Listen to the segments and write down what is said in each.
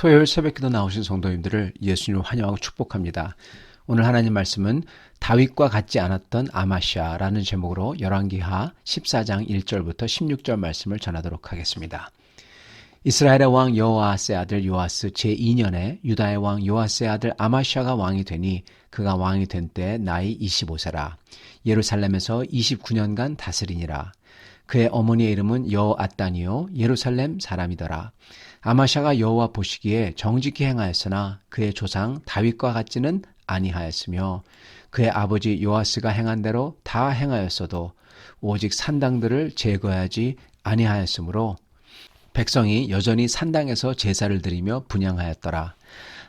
토요일 새벽기도 나오신 성도님들을 예수님으로 환영하고 축복합니다. 오늘 하나님 말씀은 다윗과 같지 않았던 아마시아라는 제목으로 열왕기하 14장 1절부터 16절 말씀을 전하도록 하겠습니다. 이스라엘의 왕 여호아스의 아들 요아스 제2년에 유다의 왕 요아스의 아들 아마시아가 왕이 되니 그가 왕이 된 때 나이 25세라. 예루살렘에서 29년간 다스리니라. 그의 어머니의 이름은 여호앗단이요 예루살렘 사람이더라. 아마시아가 여호와 보시기에 정직히 행하였으나 그의 조상 다윗과 같지는 아니하였으며 그의 아버지 요아스가 행한 대로 다 행하였어도 오직 산당들을 제거하지 아니하였으므로 백성이 여전히 산당에서 제사를 드리며 분향하였더라.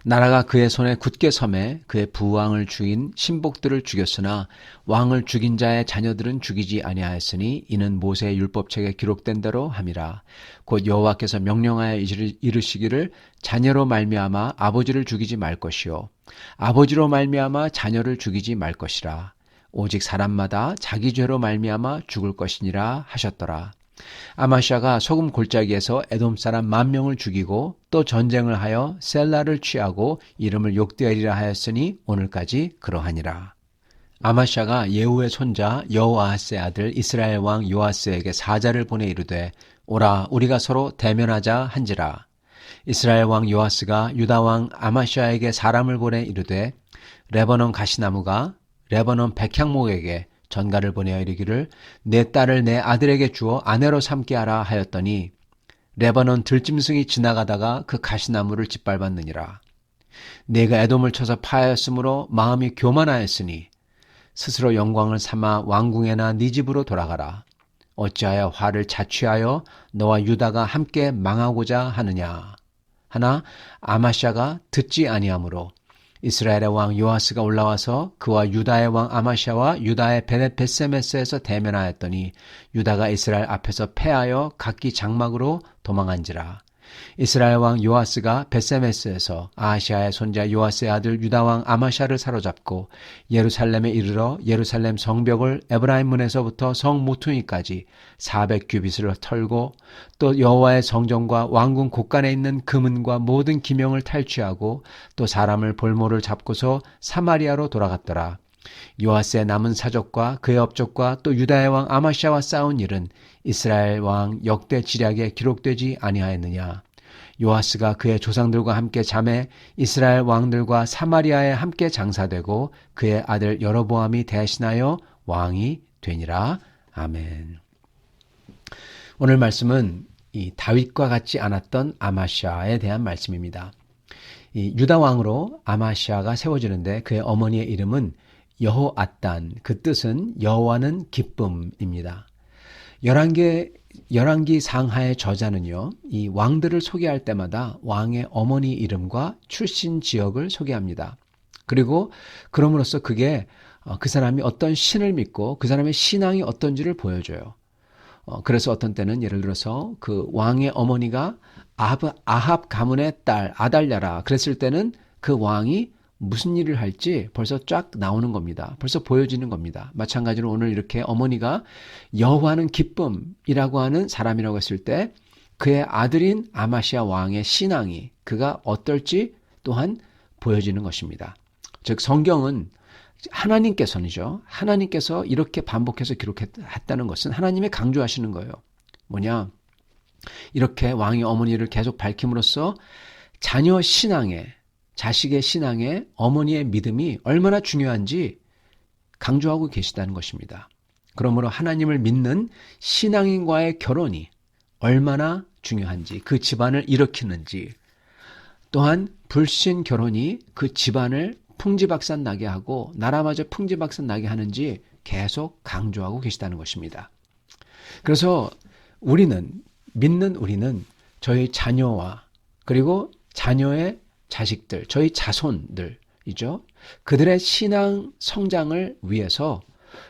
나라가 그의 손에 굳게 섬에 그의 부왕을 죽인 신복들을 죽였으나 왕을 죽인 자의 자녀들은 죽이지 아니하였으니 이는 모세의 율법책에 기록된 대로 함이라. 곧 여호와께서 명령하여 이르시기를 자녀로 말미암아 아버지를 죽이지 말 것이요 아버지로 말미암아 자녀를 죽이지 말 것이라. 오직 사람마다 자기 죄로 말미암아 죽을 것이니라 하셨더라. 아마시아가 소금 골짜기에서 에돔 사람 10,000명을 죽이고 또 전쟁을 하여 셀라를 취하고 이름을 욕되리라 하였으니 오늘까지 그러하니라. 아마시아가 예후의 손자 여호아스의 아들 이스라엘 왕 요아스에게 사자를 보내 이르되 오라 우리가 서로 대면하자 한지라. 이스라엘 왕 요아스가 유다 왕 아마시아에게 사람을 보내 이르되 레바논 가시나무가 레바논 백향목에게 전가를 보내어 이르기를 내 딸을 내 아들에게 주어 아내로 삼게 하라 하였더니 레바논 들짐승이 지나가다가 그 가시나무를 짓밟았느니라. 내가 에돔을 쳐서 파하였으므로 마음이 교만하였으니 스스로 영광을 삼아 왕궁에나 네 집으로 돌아가라. 어찌하여 화를 자취하여 너와 유다가 함께 망하고자 하느냐. 하나 아마시아가 듣지 아니하므로 이스라엘의 왕 요아스가 올라와서 그와 유다의 왕 아마시아와 유다의 베셋베세메스에서 대면하였더니 유다가 이스라엘 앞에서 패하여 각기 장막으로 도망한지라. 이스라엘 왕 요아스가 베셋메스에서 아하시아의 손자 요아스의 아들 유다 왕 아마시아를 사로잡고 예루살렘에 이르러 예루살렘 성벽을 에브라임 문에서부터 성 모퉁이까지 400규빗을 털고 또 여호와의 성전과 왕궁 곳간에 있는 금은과 모든 기명을 탈취하고 또 사람을 볼모를 잡고서 사마리아로 돌아갔더라. 요아스의 남은 사적과 그의 업적과 또 유다의 왕 아마시아와 싸운 일은 이스라엘 왕 역대 지략에 기록되지 아니하였느냐. 요아스가 그의 조상들과 함께 잠에 이스라엘 왕들과 사마리아에 함께 장사되고 그의 아들 여로보암이 대신하여 왕이 되니라. 아멘. 오늘 말씀은 이 다윗과 같지 않았던 아마시아에 대한 말씀입니다. 이 유다 왕으로 아마시아가 세워지는데 그의 어머니의 이름은 여호앗단, 그 뜻은 여호와는 기쁨입니다. 열왕기 상하의 저자는요, 이 왕들을 소개할 때마다 왕의 어머니 이름과 출신 지역을 소개합니다. 그리고 그럼으로써 그게 그 사람이 어떤 신을 믿고 그 사람의 신앙이 어떤지를 보여줘요. 그래서 어떤 때는 예를 들어서 그 왕의 어머니가 아합 가문의 딸 아달랴라 그랬을 때는 그 왕이 무슨 일을 할지 벌써 쫙 나오는 겁니다. 벌써 보여지는 겁니다. 마찬가지로 오늘 이렇게 어머니가 여호와는 기쁨이라고 하는 사람이라고 했을 때 그의 아들인 아마시아 왕의 신앙이 그가 어떨지 또한 보여지는 것입니다. 즉 성경은 하나님께서 이렇게 반복해서 기록했다는 것은 하나님이 강조하시는 거예요. 뭐냐? 이렇게 왕의 어머니를 계속 밝힘으로써 자녀 신앙에 자식의 신앙에 어머니의 믿음이 얼마나 중요한지 강조하고 계시다는 것입니다. 그러므로 하나님을 믿는 신앙인과의 결혼이 얼마나 중요한지 그 집안을 일으키는지 또한 불신 결혼이 그 집안을 풍지박산 나게 하고 나라마저 풍지박산 나게 하는지 계속 강조하고 계시다는 것입니다. 그래서 믿는 우리는 저희 자녀와 그리고 자녀의 자식들, 저희 자손들이죠. 그들의 신앙 성장을 위해서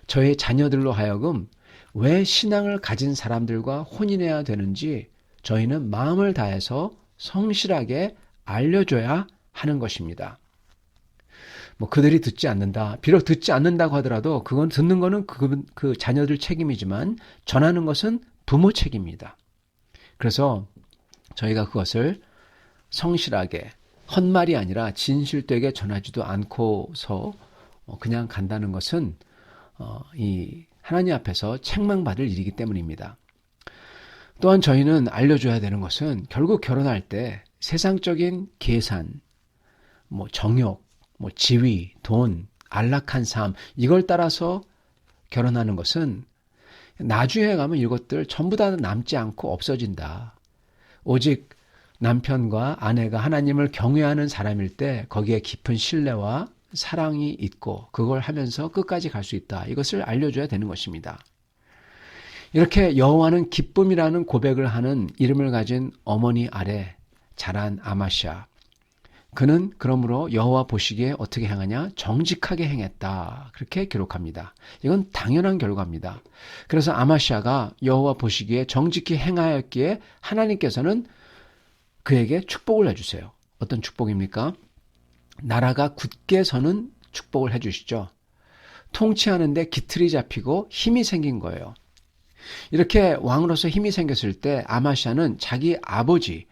저희 자녀들로 하여금 왜 신앙을 가진 사람들과 혼인해야 되는지 저희는 마음을 다해서 성실하게 알려줘야 하는 것입니다. 그들이 듣지 않는다. 비록 듣지 않는다고 하더라도 그건 듣는 거는 그 자녀들 책임이지만 전하는 것은 부모 책임입니다. 그래서 저희가 그것을 성실하게 헛말이 아니라 진실되게 전하지도 않고서 그냥 간다는 것은 이 하나님 앞에서 책망받을 일이기 때문입니다. 또한 저희는 알려줘야 되는 것은 결국 결혼할 때 세상적인 계산, 정욕, 지위, 돈, 안락한 삶 이걸 따라서 결혼하는 것은 나중에 가면 이것들 전부 다 남지 않고 없어진다. 오직 남편과 아내가 하나님을 경외하는 사람일 때 거기에 깊은 신뢰와 사랑이 있고 그걸 하면서 끝까지 갈 수 있다. 이것을 알려줘야 되는 것입니다. 이렇게 여호와는 기쁨이라는 고백을 하는 이름을 가진 어머니 아래 자란 아마시아. 그는 그러므로 여호와 보시기에 어떻게 행하냐? 정직하게 행했다. 그렇게 기록합니다. 이건 당연한 결과입니다. 그래서 아마시아가 여호와 보시기에 정직히 행하였기에 하나님께서는 그에게 축복을 해주세요. 어떤 축복입니까? 나라가 굳게 서는 축복을 해주시죠. 통치하는데 기틀이 잡히고 힘이 생긴 거예요. 이렇게 왕으로서 힘이 생겼을 때 아마시아는 자기 아버지를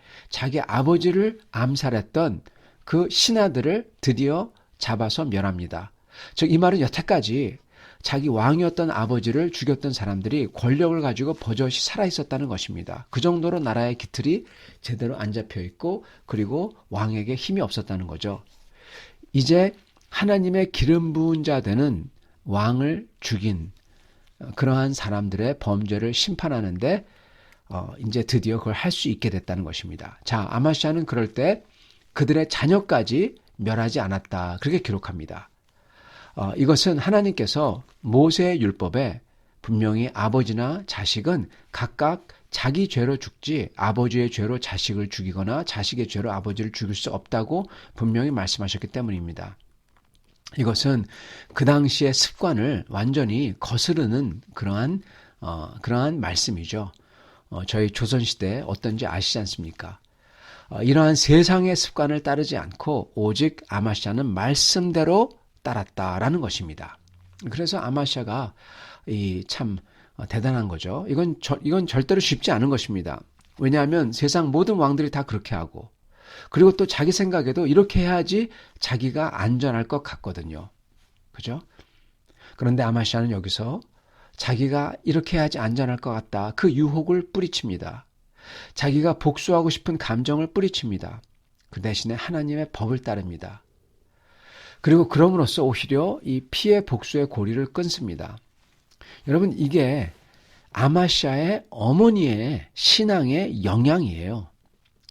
암살했던 그 신하들을 드디어 잡아서 멸합니다. 즉 이 말은 여태까지 자기 왕이었던 아버지를 죽였던 사람들이 권력을 가지고 버젓이 살아있었다는 것입니다. 그 정도로 나라의 기틀이 제대로 안 잡혀 있고 그리고 왕에게 힘이 없었다는 거죠. 이제 하나님의 기름 부은 자 되는 왕을 죽인 그러한 사람들의 범죄를 심판하는데 이제 드디어 그걸 할 수 있게 됐다는 것입니다. 자, 아마시아는 그럴 때 그들의 자녀까지 멸하지 않았다. 그렇게 기록합니다. 이것은 하나님께서 모세의 율법에 분명히 아버지나 자식은 각각 자기 죄로 죽지 아버지의 죄로 자식을 죽이거나 자식의 죄로 아버지를 죽일 수 없다고 분명히 말씀하셨기 때문입니다. 이것은 그 당시의 습관을 완전히 거스르는 그러한 말씀이죠. 저희 조선시대 어떤지 아시지 않습니까? 이러한 세상의 습관을 따르지 않고 오직 아마시아는 말씀대로 따랐다라는 것입니다. 그래서 아마시아가 참 대단한 거죠. 이건 절대로 쉽지 않은 것입니다. 왜냐하면 세상 모든 왕들이 다 그렇게 하고 그리고 또 자기 생각에도 이렇게 해야지 자기가 안전할 것 같거든요. 그죠? 그런데 아마시아는 여기서 자기가 이렇게 해야지 안전할 것 같다. 그 유혹을 뿌리칩니다. 자기가 복수하고 싶은 감정을 뿌리칩니다. 그 대신에 하나님의 법을 따릅니다. 그리고 그럼으로써 오히려 이 피해 복수의 고리를 끊습니다. 여러분 이게 아마시아의 어머니의 신앙의 영향이에요.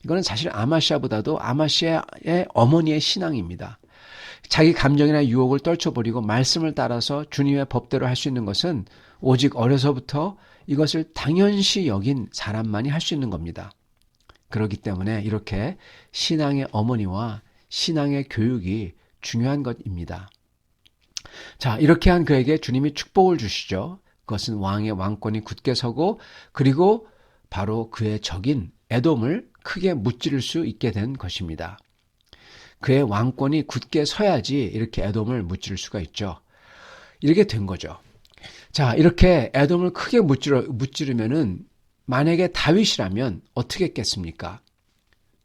이거는 사실 아마시아보다도 아마시아의 어머니의 신앙입니다. 자기 감정이나 유혹을 떨쳐버리고 말씀을 따라서 주님의 법대로 할 수 있는 것은 오직 어려서부터 이것을 당연시 여긴 사람만이 할 수 있는 겁니다. 그렇기 때문에 이렇게 신앙의 어머니와 신앙의 교육이 중요한 것입니다. 자, 이렇게 한 그에게 주님이 축복을 주시죠. 그것은 왕의 왕권이 굳게 서고 그리고 바로 그의 적인 에돔을 크게 무찌를 수 있게 된 것입니다. 그의 왕권이 굳게 서야지 이렇게 에돔을 무찌를 수가 있죠. 이렇게 된 거죠. 자, 이렇게 에돔을 크게 무찌르면은 만약에 다윗이라면 어떻게 했겠습니까?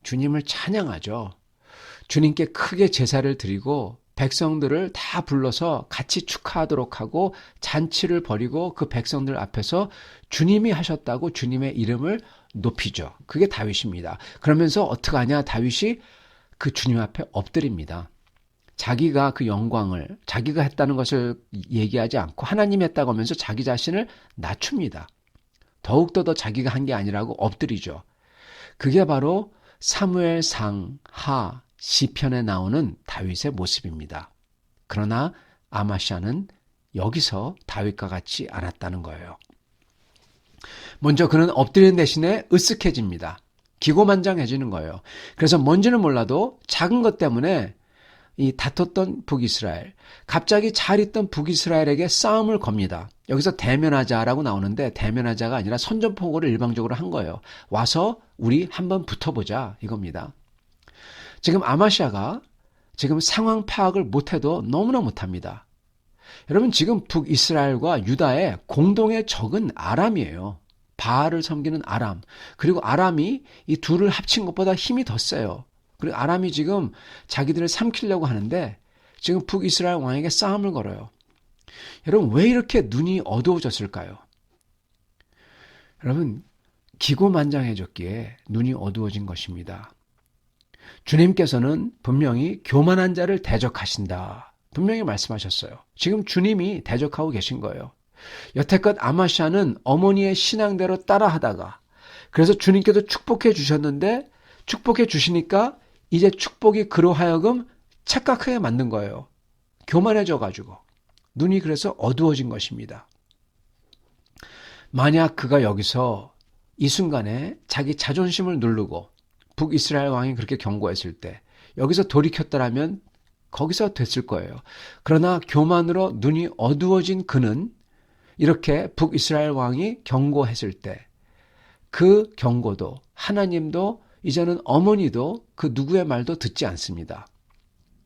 주님을 찬양하죠. 주님께 크게 제사를 드리고 백성들을 다 불러서 같이 축하하도록 하고 잔치를 벌이고 그 백성들 앞에서 주님이 하셨다고 주님의 이름을 높이죠. 그게 다윗입니다. 그러면서 어떻게 하냐? 다윗이 그 주님 앞에 엎드립니다. 자기가 그 영광을 자기가 했다는 것을 얘기하지 않고 하나님이 했다고 하면서 자기 자신을 낮춥니다. 더욱더 더 자기가 한 게 아니라고 엎드리죠. 그게 바로 사무엘상 하 시편에 나오는 다윗의 모습입니다. 그러나 아마시아는 여기서 다윗과 같지 않았다는 거예요. 먼저 그는 엎드리는 대신에 으쓱해집니다. 기고만장해지는 거예요. 그래서 뭔지는 몰라도 작은 것 때문에 이 다퉜던 북이스라엘, 갑자기 잘 있던 북이스라엘에게 싸움을 겁니다. 여기서 대면하자라고 나오는데 대면하자가 아니라 선전포고를 일방적으로 한 거예요. 와서 우리 한번 붙어보자 이겁니다. 지금 아마시아가 지금 상황 파악을 못해도 너무나 못합니다. 여러분 지금 북이스라엘과 유다의 공동의 적은 아람이에요. 바알을 섬기는 아람. 그리고 아람이 이 둘을 합친 것보다 힘이 더 세요. 그리고 아람이 지금 자기들을 삼키려고 하는데 지금 북이스라엘 왕에게 싸움을 걸어요. 여러분, 왜 이렇게 눈이 어두워졌을까요? 여러분, 기고만장해졌기에 눈이 어두워진 것입니다. 주님께서는 분명히 교만한 자를 대적하신다. 분명히 말씀하셨어요. 지금 주님이 대적하고 계신 거예요. 여태껏 아마샤는 어머니의 신앙대로 따라하다가 그래서 주님께서 축복해 주셨는데 축복해 주시니까 이제 축복이 그로 하여금 착각하게 만든 거예요. 교만해져 가지고. 눈이 그래서 어두워진 것입니다. 만약 그가 여기서 이 순간에 자기 자존심을 누르고 북이스라엘 왕이 그렇게 경고했을 때 여기서 돌이켰더라면 거기서 됐을 거예요. 그러나 교만으로 눈이 어두워진 그는 이렇게 북이스라엘 왕이 경고했을 때 그 경고도 하나님도 이제는 어머니도 그 누구의 말도 듣지 않습니다.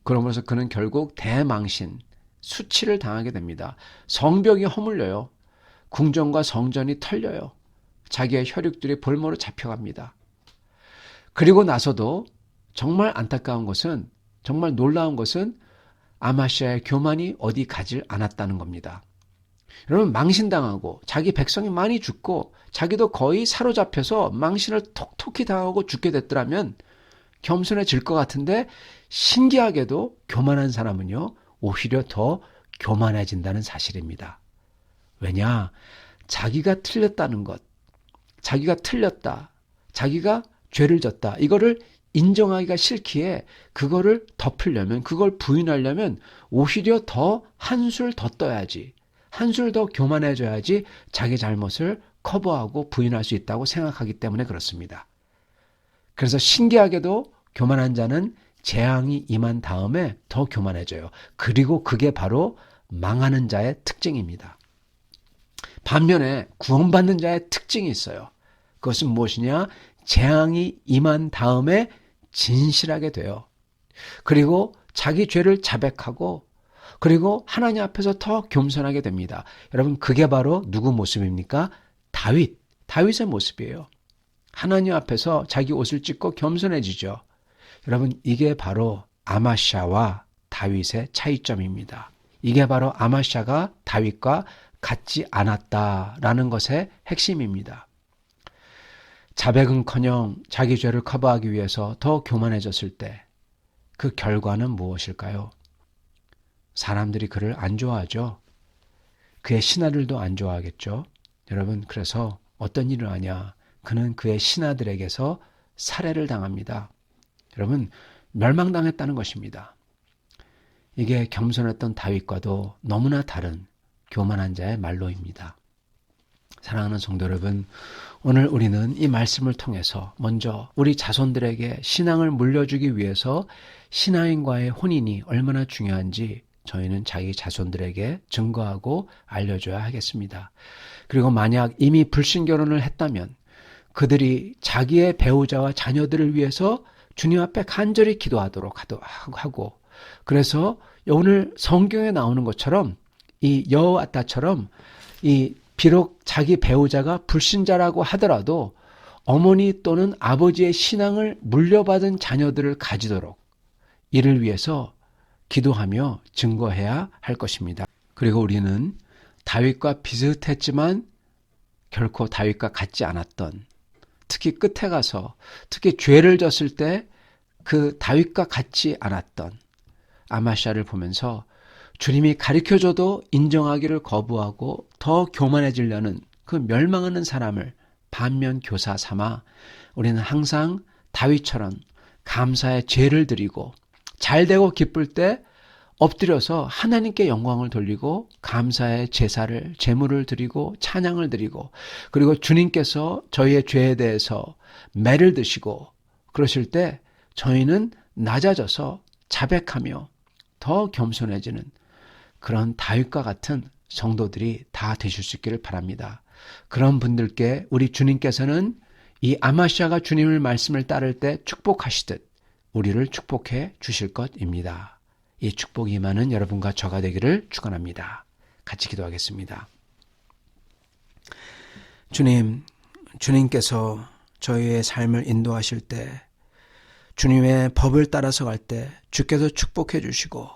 그러면서 그는 결국 대망신, 수치를 당하게 됩니다. 성벽이 허물려요. 궁전과 성전이 털려요. 자기의 혈육들이 볼모로 잡혀갑니다. 그리고 나서도 정말 안타까운 것은, 정말 놀라운 것은 아마시아의 교만이 어디 가질 않았다는 겁니다. 여러분, 망신당하고 자기 백성이 많이 죽고 자기도 거의 사로잡혀서 망신을 톡톡히 당하고 죽게 됐더라면 겸손해질 것 같은데 신기하게도 교만한 사람은요 오히려 더 교만해진다는 사실입니다. 왜냐? 자기가 틀렸다는 것, 자기가 틀렸다, 자기가 죄를 졌다, 이거를 인정하기가 싫기에 그거를 덮으려면, 그걸 부인하려면 오히려 더 한술 더 떠야지, 한술 더 교만해져야지 자기 잘못을 커버하고 부인할 수 있다고 생각하기 때문에 그렇습니다. 그래서 신기하게도 교만한 자는 재앙이 임한 다음에 더 교만해져요. 그리고 그게 바로 망하는 자의 특징입니다. 반면에 구원받는 자의 특징이 있어요. 그것은 무엇이냐? 재앙이 임한 다음에 진실하게 돼요. 그리고 자기 죄를 자백하고 그리고 하나님 앞에서 더 겸손하게 됩니다. 여러분, 그게 바로 누구 모습입니까? 다윗의 모습이에요. 하나님 앞에서 자기 옷을 찢고 겸손해지죠. 여러분, 이게 바로 아마샤와 다윗의 차이점입니다. 이게 바로 아마샤가 다윗과 같지 않았다라는 것의 핵심입니다. 자백은커녕 자기 죄를 커버하기 위해서 더 교만해졌을 때 그 결과는 무엇일까요? 사람들이 그를 안 좋아하죠. 그의 신하들도 안 좋아하겠죠. 여러분, 그래서 어떤 일을 하냐? 그는 그의 신하들에게서 살해를 당합니다. 여러분, 멸망당했다는 것입니다. 이게 겸손했던 다윗과도 너무나 다른 교만한 자의 말로입니다. 사랑하는 성도 여러분, 오늘 우리는 이 말씀을 통해서 먼저 우리 자손들에게 신앙을 물려주기 위해서 신하인과의 혼인이 얼마나 중요한지 저희는 자기 자손들에게 증거하고 알려줘야 하겠습니다. 그리고 만약 이미 불신결혼을 했다면 그들이 자기의 배우자와 자녀들을 위해서 주님 앞에 간절히 기도하도록 하고, 그래서 오늘 성경에 나오는 것처럼 이 여호와따처럼 이 비록 자기 배우자가 불신자라고 하더라도 어머니 또는 아버지의 신앙을 물려받은 자녀들을 가지도록 이를 위해서 기도하며 증거해야 할 것입니다. 그리고 우리는 다윗과 비슷했지만 결코 다윗과 같지 않았던, 특히 끝에 가서 특히 죄를 졌을 때 그 다윗과 같지 않았던 아마샤를 보면서 주님이 가르쳐줘도 인정하기를 거부하고 더 교만해지려는 그 멸망하는 사람을 반면 교사 삼아 우리는 항상 다윗처럼 감사의 제를 드리고 잘되고 기쁠 때 엎드려서 하나님께 영광을 돌리고 감사의 제사를, 제물을 드리고 찬양을 드리고, 그리고 주님께서 저희의 죄에 대해서 매를 드시고 그러실 때 저희는 낮아져서 자백하며 더 겸손해지는 그런 다윗과 같은 성도들이 다 되실 수 있기를 바랍니다. 그런 분들께 우리 주님께서는 이 아마시아가 주님의 말씀을 따를 때 축복하시듯 우리를 축복해 주실 것입니다. 이 축복이 임하는 여러분과 저가 되기를 축원합니다. 같이 기도하겠습니다. 주님께서 저희의 삶을 인도하실 때 주님의 법을 따라서 갈 때 주께서 축복해 주시고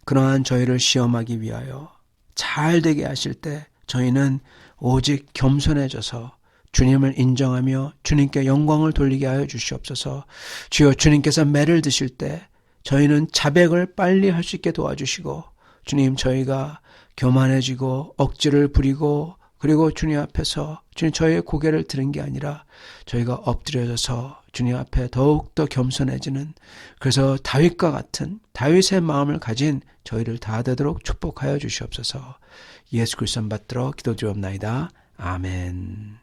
그러한 저희를 시험하기 위하여 잘 되게 하실 때 저희는 오직 겸손해져서 주님을 인정하며 주님께 영광을 돌리게 하여 주시옵소서. 주여, 주님께서 매를 드실 때 저희는 자백을 빨리 할 수 있게 도와주시고, 주님, 저희가 교만해지고 억지를 부리고 그리고 주님 앞에서 주님 저희의 고개를 드는 게 아니라 저희가 엎드려져서 주님 앞에 더욱더 겸손해지는, 그래서 다윗과 같은 다윗의 마음을 가진 저희를 다 되도록 축복하여 주시옵소서. 예수 그리스도 받들어 기도드리옵나이다. 아멘.